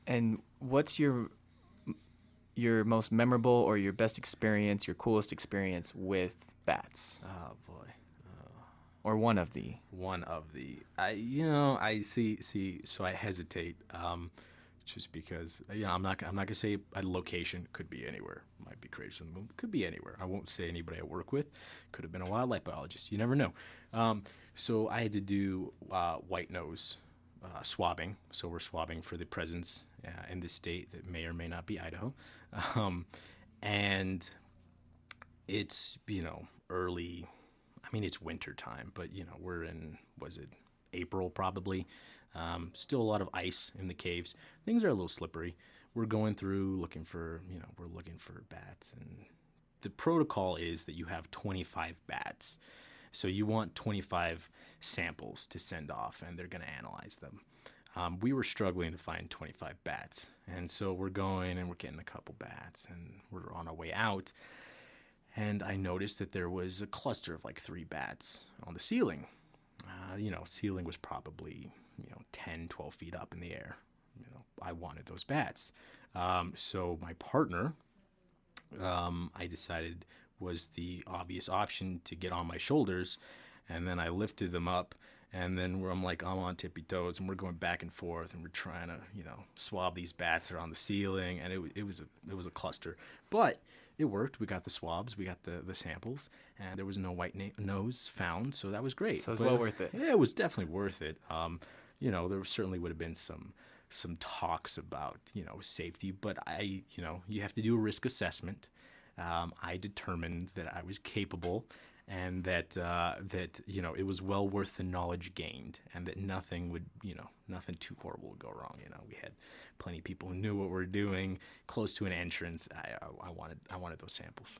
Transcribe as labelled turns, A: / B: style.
A: And what's your most memorable or your best experience, your coolest experience with bats,
B: Oh boy.
A: or one of the?
B: One of the I see so I hesitate just because I'm not gonna say a location. Could be anywhere. Might be creative for the moon. Could be anywhere. I won't say anybody I work with. Could have been a wildlife biologist. You never know. So I had to do white nose swabbing. So we're swabbing for the presence in this state that may or may not be Idaho. um, and it's early. I mean, it's winter time, but we're in, was it April probably? Still a lot of ice in the caves. Things are a little slippery. We're going through looking for, we're looking for bats. And the protocol is that you have 25 bats. So you want 25 samples to send off, and they're going to analyze them. We were struggling to find 25 bats. And so we're going and we're getting a couple bats, and we're on our way out. And I noticed that there was a cluster of like 3 bats on the ceiling. Ceiling was probably, 10, 12 feet up in the air. I wanted those bats. So my partner, I decided was the obvious option to get on my shoulders. And then I lifted them up. And then I'm on tippy toes, and we're going back and forth, and we're trying to, swab these bats that are on the ceiling. And it was a cluster. But it worked. We got the swabs, we got the samples, and there was no white nose found, so that was great.
A: So it was well worth it.
B: Yeah, it was definitely worth it. There certainly would have been some talks about safety, but you have to do a risk assessment. I determined that I was capable, and that it was well worth the knowledge gained, and that nothing too horrible would go wrong. We had plenty of people who knew what we were doing, close to an entrance. I wanted those samples.